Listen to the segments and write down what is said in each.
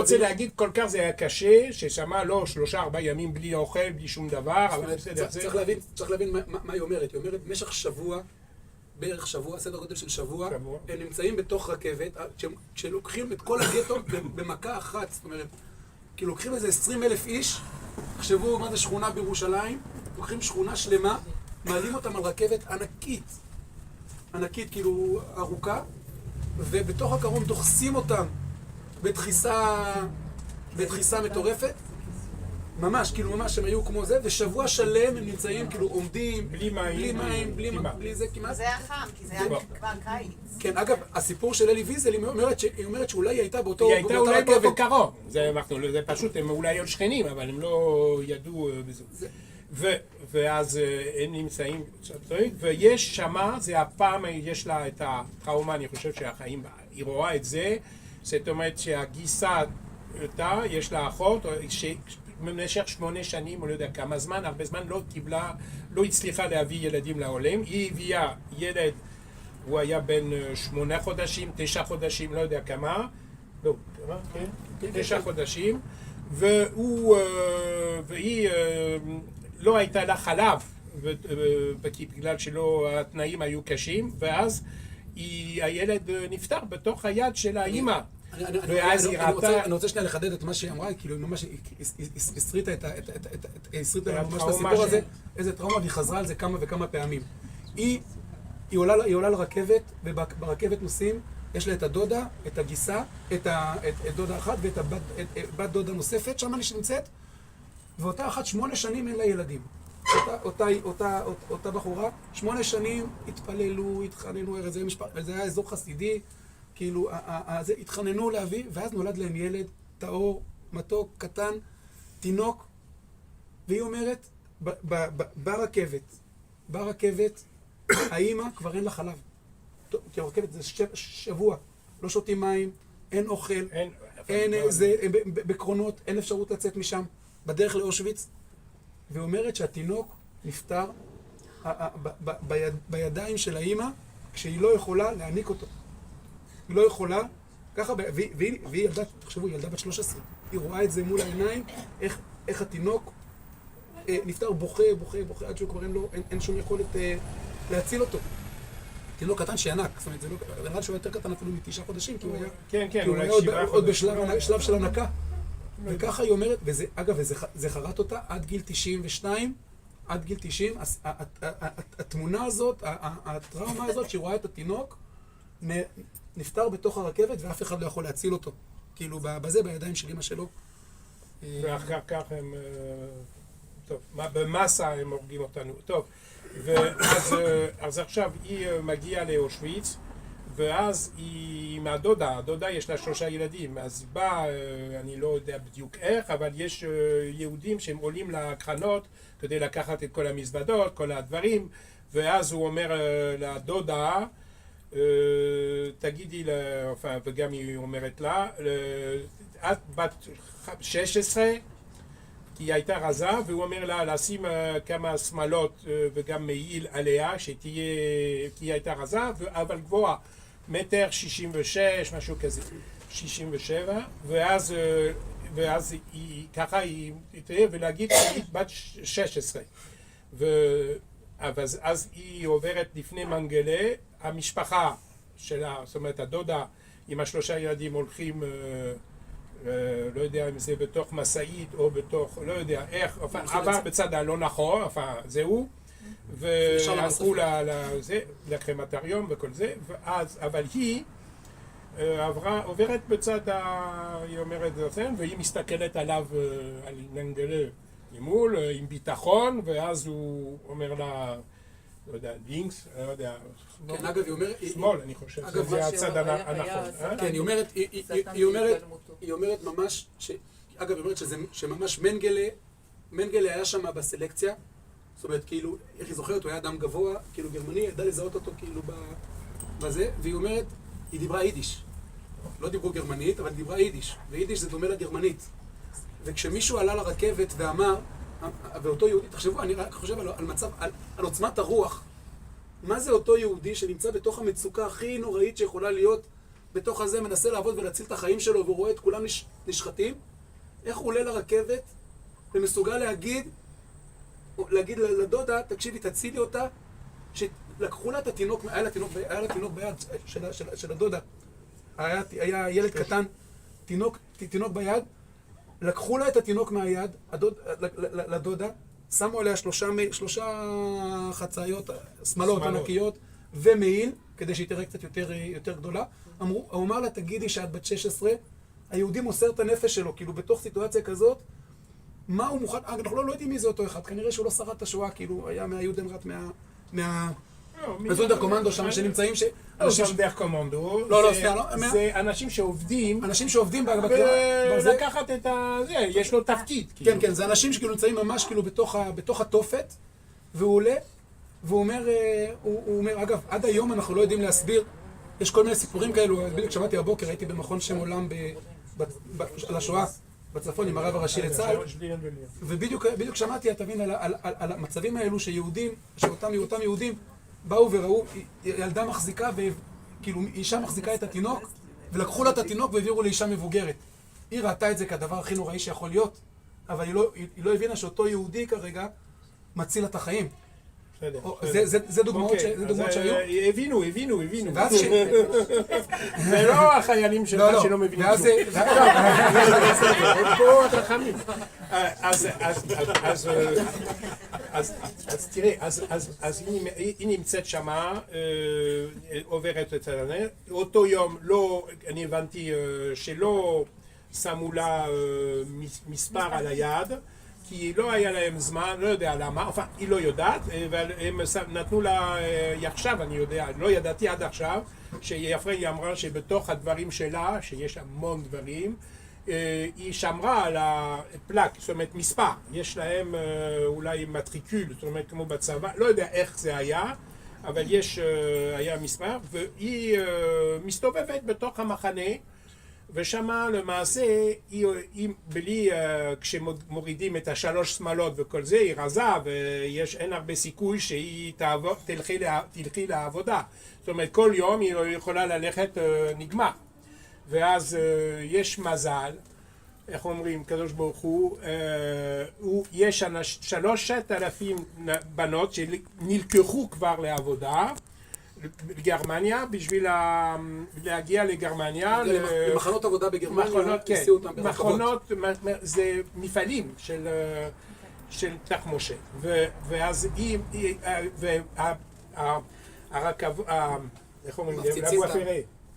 רוצה להגיד, כל כך זה היה קשה, ששמה לא 3-4 ימים בלי אוכל, בלי שום דבר, אבל בסדר. צריך להבין מה היא אומרת. היא אומרת, במשך שבוע, בערך שבוע, סדר גודל של שבוע, הם נמצאים בתוך רכבת, כשלוקחים את כל הגטו במכה אחת, זאת אומרת, כי לוקחים איזה 20,000 איש, תחשבו מה זה שכונה בירושלים, לוקחים שכונה שלמה, מעלים אותם על רכבת ענקית, כאילו ארוכה, ובתוך הקרון דוחסים אותם בדחיסה מטורפת, ממש הם היו כמו זה, ושבוע שלם הם נמצאים, כאילו עומדים, בלי מים, בלי זה כמעט. זה היה חם, כי זה היה כבר קיץ. כן, אגב, הסיפור של אלי ויזל, היא אומרת שאולי היא הייתה באותה רכבת. היא הייתה אולי באותו קרון, זה פשוט, הם אולי היו שכנים, אבל הם לא ידעו בזה. ואז הם נמצאים, ויש שמה, זה הפעם, יש לה את הטראומה, אני חושב שהחיים, היא רואה את זה, זאת אומרת שהגיסה אותה, יש לה אחות, במשך 8 שנים, או לא יודע כמה זמן, הרבה זמן לא הצליחה להביא ילדים לעולם. היא הביאה ילד, הוא היה בן 8 חודשים, 9 חודשים, לא יודע כמה, לא, כמה? כן, 9 חודשים, והיא לא הייתה לה חלב, בגלל שלא התנאים היו קשים, ואז הילד נפטר בתוך היד של האימא. אני רוצה שנייה לחדד את מה שהיא אמרה, כאילו ממש הסריטה ממש את הסיפור הזה, איזה טראומה, והיא חזרה על זה כמה וכמה פעמים. היא עולה לרכבת, וברכבת נוסעים, יש לה את הדודה, את הגיסה, את דודה אחת ואת בת דודה נוספת, שם שנמצאת, ואותה אחת 8 שנים אין לה ילדים. אותה בחורה, 8 שנים התפללו, התחננו, זה היה אזור חסידי, כאילו, התחננו להביא, ואז נולד להם ילד, טהור, מתוק, קטן, תינוק, והיא אומרת, ברכבת, האמא כבר אין לה חלב. כי הרכבת זה שבוע, לא שותים מים, אין אוכל, אין איזה, בקרונות, אין אפשרות לצאת משם, בדרך לאושוויץ, והיא אומרת שהתינוק נפטר בידיים של האמא, כשהיא לא יכולה להעניק אותו. היא לא יכולה, ככה, והיא ילדה, תחשבו, היא ילדה בת 13. היא רואה את זה מול העיניים, איך התינוק נפטר בוכה, עד שהוא כבר אין שום יכולת להציל אותו. תינוק קטן שענק, זאת אומרת, זה לא, נראה שהוא יותר קטן אפילו מ9 חודשים, כי הוא היה עוד בשלב של הנקה. וככה היא אומרת, אגב, זה חרט אותה עד גיל 92, עד גיל 90, התמונה הזאת, הטראומה הזאת, שהיא רואה את התינוק, נפטר בתוך הרכבת ואף אחד לא יכול להציל אותו. כאילו, בידיים של אמא שלו. ואחר כך הם, טוב, במסה הם הורגים אותנו. טוב, אז עכשיו היא מגיעה לאושוויץ, ואז היא עם הדודה יש לה 3 ילדים, אז בא, אני לא יודע בדיוק איך, אבל יש יהודים שהם עולים לקרנות כדי לקחת את כל המזוודות, כל הדברים, ואז הוא אומר לדודה, תגידי, וגם היא אומרת לה, את בת 16, כי היא הייתה רזה, והוא אומר לה לשים כמה שמלות וגם מעיל עליה, כי היא הייתה רזה, אבל גבוהה, 1.66 מטר, משהו כזה, 67, ואז היא, ככה היא תראה ולהגיד שהיא בת 16. אז היא עוברת לפני מנגלה, המשפחה שלה, זאת אומרת הדודה עם 3 ילדים הולכים, לא יודע אם זה בתוך מסעית או בתוך, לא יודע איך, עבר בצד הלא נכון, זהו, והלכו לקרמטריום וכל זה, אבל היא עוברת בצד, היא אומרת זה, והיא מסתכלת עליו, על מנגלה ממול, עם ביטחון, ואז הוא אומר לה, לא יודע, לינקס, לא יודע, כן, אגב, היא אומרת, שמאל, אני חושב, זה הצד הנכון. כן, היא אומרת ממש, אגב, היא אומרת שממש מנגלה היה שם בסלקציה, זאת אומרת, כאילו, איך היא זוכרת, הוא היה אדם גבוה, כאילו גרמני, ידע לזהות אותו כאילו בזה, והיא אומרת, היא דיברה יידיש. לא דיברו גרמנית, אבל דיברה יידיש, ויידיש זה דומה לגרמנית. וכשמישהו עלה לרכבת ואמר, ואותו יהודי, תחשבו, אני רק חושב על מצב, על עוצמת הרוח. מה זה אותו יהודי שנמצא בתוך המצוקה הכי נוראית שיכולה להיות, בתוך הזה מנסה לעבוד ולהציל את החיים שלו, והוא רואה את כולם נשחטים, איך הוא עולה לרכבת ומסוגל להגיד לדודה, תקשיבי, תצילי אותה, שלקחו לה את התינוק, היה לה תינוק ביד של הדודה, היה ילד קטן, תינוק ביד, לקחו לה את התינוק מהיד, לדודה, שמו עליה שלושה חצאיות, שמלות ענקיות ומעיל, כדי שהיא תראה קצת יותר גדולה. הוא אמר לה, תגידי שאת בת 16, היהודי מוסר את הנפש שלו, כאילו בתוך סיטואציה כזאת, מה הוא מוכן, אנחנו לא יודעים מי זה אותו אחד, כנראה שהוא לא שרד את השואה, כאילו היה מהיודנראט, מזונדר קומנדו שם שנמצאים ש... לא זונדר קומנדו, זה אנשים שעובדים, לקחת את זה, יש לו תפקיד. כן, כן, זה אנשים שכאילו נמצאים ממש כאילו בתוך התופת, והוא עולה, והוא אומר, אגב, עד היום אנחנו לא יודעים להסביר, יש כל מיני סיפורים כאלו, בדיוק שמעתי הבוקר, הייתי במכון שם עולם על השואה, בצפון עם הרב הראשי לצה"ל, ובדיוק שמעתי, תבין, על המצבים האלו שיהודים, שאותם יהודים באו וראו ילדה מחזיקה, כאילו אישה מחזיקה את התינוק, ולקחו לה את התינוק והעבירו לאישה מבוגרת. היא ראתה את זה כדבר הכי נוראי שיכול להיות, אבל היא לא הבינה שאותו יהודי כרגע מציל את החיים. זה דוגמאות שהיו. הבינו. זה לא החיילים שלך שלא מבינים כלום. פה החכמים. אז תראה, אז היא נמצאת שמה, עוברת את זה. אותו יום, אני הבנתי שלא שמו לה מספר על היד, כי לא היה להם זמן, לא יודע למה, היא לא יודעת, אבל הם נתנו לה, עכשיו אני יודע, לא ידעתי עד עכשיו, שיפרן אמרה שבתוך הדברים שלה, שיש המון דברים, היא שמרה על הפלק, זאת אומרת מספר, יש להם אולי מטריקול, זאת אומרת כמו בצבא, לא יודע איך זה היה, אבל היה מספר, והיא מסתובבת בתוך המחנה, ושמה למעשה, כשמורידים את השלוש שמלות וכל זה, היא רזה ואין הרבה סיכוי שהיא תלכי לעבודה. זאת אומרת, כל יום היא יכולה ללכת נגמר. ואז יש מזל, איך אומרים, קדוש ברוך הוא, יש 3,000 בנות שנלקחו כבר לעבודה, לגרמניה, בשביל להגיע לגרמניה. למחנות עבודה בגרמניה, הסיעו אותם ברכבות. זה מפעלים של תחמושת. ואז איך אומרים?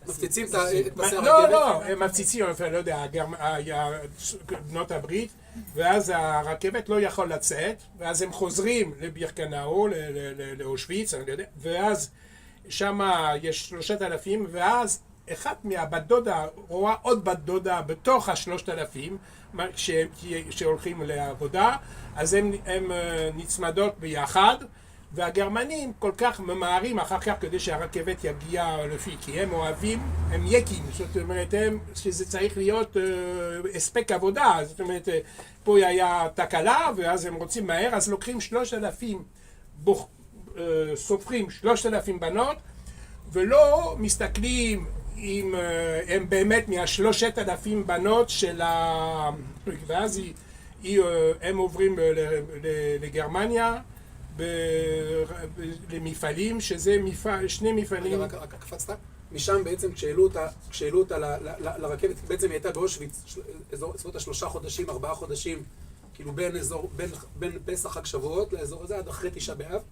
מפציצים את פסי הרכבת? לא, הם מפציצים, לא יודע, בנות הברית, ואז הרכבת לא יכול לצאת, ואז הם חוזרים לבירקנאו, לאושוויץ, אני לא יודע, ואז שם יש 3,000, ואז אחת מהבת דודה רואה עוד בת דודה בתוך 3,000 שהולכים לעבודה, אז הם נצמדות ביחד, והגרמנים כל כך ממהרים אחר כך כדי שהרכבת יגיע לפי, כי הם אוהבים, הם יקים, זאת אומרת, שזה צריך להיות הספק עבודה, זאת אומרת, פה היה תקלה, ואז הם רוצים מהר, אז לוקחים 3,000 סופרים 3,000 בנות, ולא מסתכלים אם הם באמת מה3,000 בנות של ואז הם עוברים לגרמניה, למפעלים, שזה שני מפעלים. רק קפצת? משם בעצם כשהעלו אותה לרכבת, בעצם היא הייתה באושוויץ, בסביבות 3 חודשים, 4 חודשים, כאילו בין פסח חג שבועות לאזור הזה, עד אחרי 9 באב.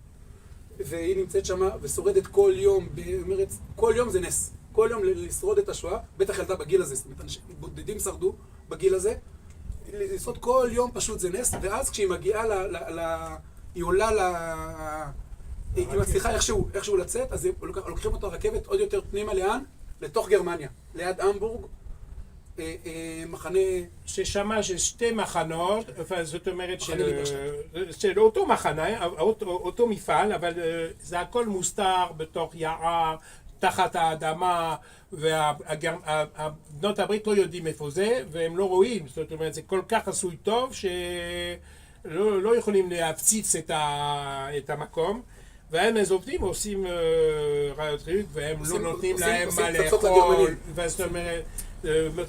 והיא נמצאת שמה ושורדת כל יום, אומרת, כל יום זה נס. כל יום לשרוד את השואה, בטח ילדה בגיל הזה, זאת אומרת, אנשים בודדים שרדו בגיל הזה, לשרוד כל יום פשוט זה נס, ואז כשהיא מגיעה היא עולה היא מצליחה איכשהו לצאת, אז לוקחים אותו רכבת עוד יותר פנימה לאן? לתוך גרמניה, ליד המבורג, מחנה... ששמה של 2 מחנות, זאת אומרת של אותו מחנה, אותו מפעל, אבל זה הכל מוסתר בתוך יער, תחת האדמה, ובנות הברית לא יודעים איפה זה, והם לא רואים, זאת אומרת, זה כל כך עשוי טוב שלא יכולים להפציץ את המקום, והם אז עובדים, עושים ראיות ריוק, והם לא נותנים להם מה פצצות לאכול, לגרמנים. זאת אומרת,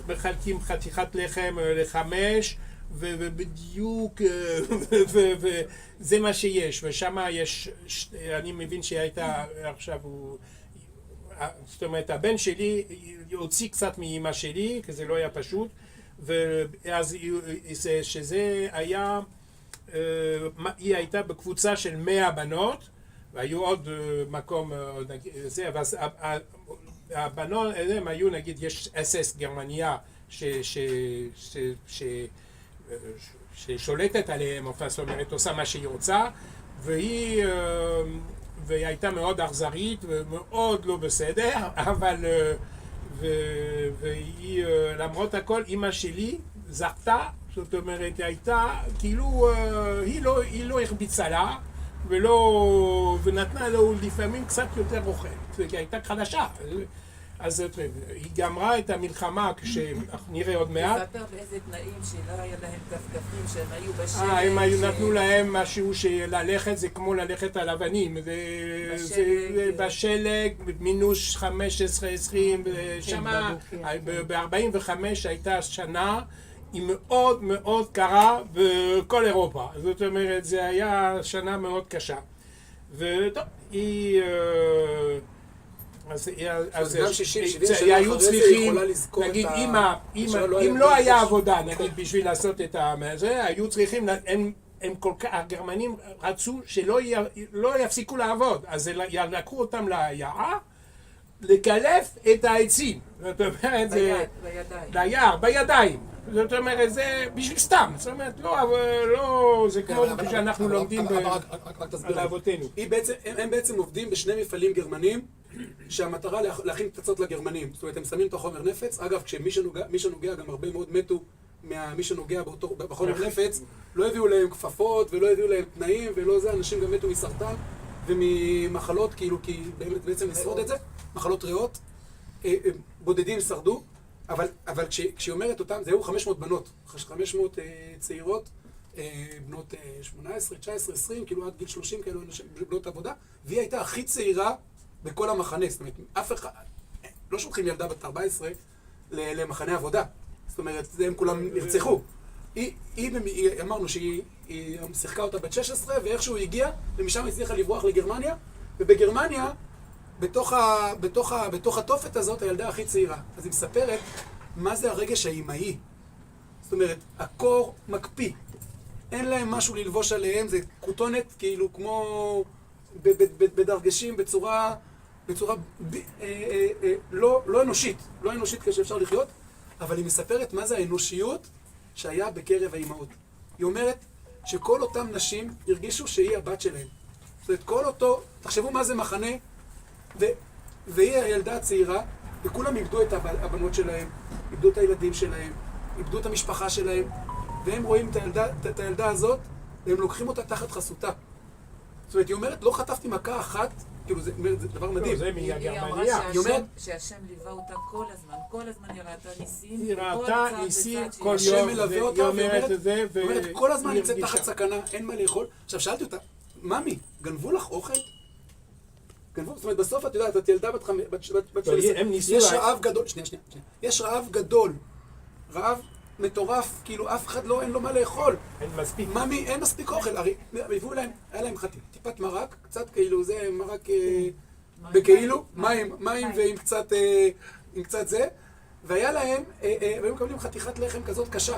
מחלקים חתיכת לחם ל5, ובדיוק, וזה מה שיש, ושם יש, אני מבין שהייתה עכשיו, זאת אומרת, הבן שלי הוציא קצת מאמא שלי, כי זה לא היה פשוט, ואז שזה היה, היא הייתה בקבוצה של 100 בנות, והיו עוד מקום, זה, אבל הבנות, הם היו, נגיד, יש אס גרמניה ששולטת עליהם, זאת אומרת, עושה מה שהיא רוצה, והיא הייתה מאוד אכזרית ומאוד לא בסדר, אבל והיא, למרות הכל, אמא שלי זכתה, זאת אומרת, הייתה, כאילו, היא לא הרביצה לה, ונתנה לו לפעמים קצת יותר אוכל, כי הייתה חדשה. אז היא גמרה את המלחמה, כשנראה עוד מעט. תספר באיזה תנאים שלא היה להם כפכפים, שהם היו בשלג. הם נתנו להם משהו שללכת זה כמו ללכת על אבנים. בשלג, מינוס 15-20, שמה, ב-45 הייתה שנה, היא מאוד מאוד קרה בכל אירופה. זאת אומרת, זה היה שנה מאוד קשה. וטוב, היא... אז גם 60-70 שנה היו אחרי זה צריכים, יכולה לזכור נגיד, את אם לא היה עבודה, נגיד, בשביל לעשות את זה, היו צריכים, הם כל כך, הגרמנים רצו שלא יפסיקו לעבוד, אז לקחו אותם ליער, לקלף את העצים, זאת אומרת, ליער, בידיים. זאת אומרת, זה בשביל סתם, זאת אומרת, לא, זה כמו שאנחנו לומדים על אבותינו. הם בעצם עובדים בשני מפעלים גרמנים, שהמטרה להכין פצצות לגרמנים. זאת אומרת, הם שמים את החומר נפץ. אגב, כשמי שנוגע, גם הרבה מאוד מתו ממי שנוגע בחומר נפץ, לא הביאו להם כפפות ולא הביאו להם תנאים ולא זה, אנשים גם מתו מסרטן וממחלות, כאילו, כי בעצם לשרוד את זה, מחלות ריאות, בודדים שרדו, אבל כשהיא אומרת אותם, זה היו 500 בנות, 500 צעירות, בנות 18, 19, 20, כאילו עד גיל 30 כאלו בנות עבודה, והיא הייתה הכי צעירה בכל המחנה. זאת אומרת, אף אחד, לא שולחים ילדה בת 14 למחנה עבודה. זאת אומרת, הם כולם נרצחו. אמרנו שהיא שיחקה אותה בת 16, ואיכשהו היא הגיעה, ומשם הצליחה לברוח לגרמניה, ובגרמניה, בתוך התופת הזאת, הילדה הכי צעירה. אז היא מספרת מה זה הרגש האימהי. זאת אומרת, הקור מקפיא. אין להם משהו ללבוש עליהם, זה כותונת כאילו כמו בדרגשים בצורה לא אנושית, לא אנושית כשאפשר לחיות, אבל היא מספרת מה זה האנושיות שהיה בקרב האימהות. היא אומרת שכל אותם נשים הרגישו שהיא הבת שלהם. זאת אומרת, כל אותו, תחשבו מה זה מחנה, והיא הילדה הצעירה, וכולם איבדו את הבנות שלהם, איבדו את הילדים שלהם, איבדו את המשפחה שלהם, והם רואים את הילדה הזאת, והם לוקחים אותה תחת חסותה. זאת אומרת, היא אומרת, לא חטפתי מכה אחת, כאילו זה דבר מדהים. זה מהגרמניה. היא אמרה שהשם ליווה אותה כל הזמן היא ראתה ניסים. היא ראתה ניסים כל השם יום, מלווה אותה, היא אומרת את זה, היא אומרת, כל הזמן נמצאת תחת סכנה, אין מה לאכול. עכשיו שאלתי אותה, ממי, גנבו לך אוכל? גנבו, זאת אומרת, בסוף את יודעת, את ילדה בת 12, יש רעב גדול, שנייה, יש רעב גדול, רעב מטורף, כאילו אף אחד לא, אין לו מה לאכול. אין מספיק. ממי, אין מספיק אוכל, הרי הביאו להם, היה להם טיפת מרק, קצת כאילו זה מרק בכאילו, מים ועם קצת זה, והיה להם, והיו מקבלים חתיכת לחם כזאת קשה.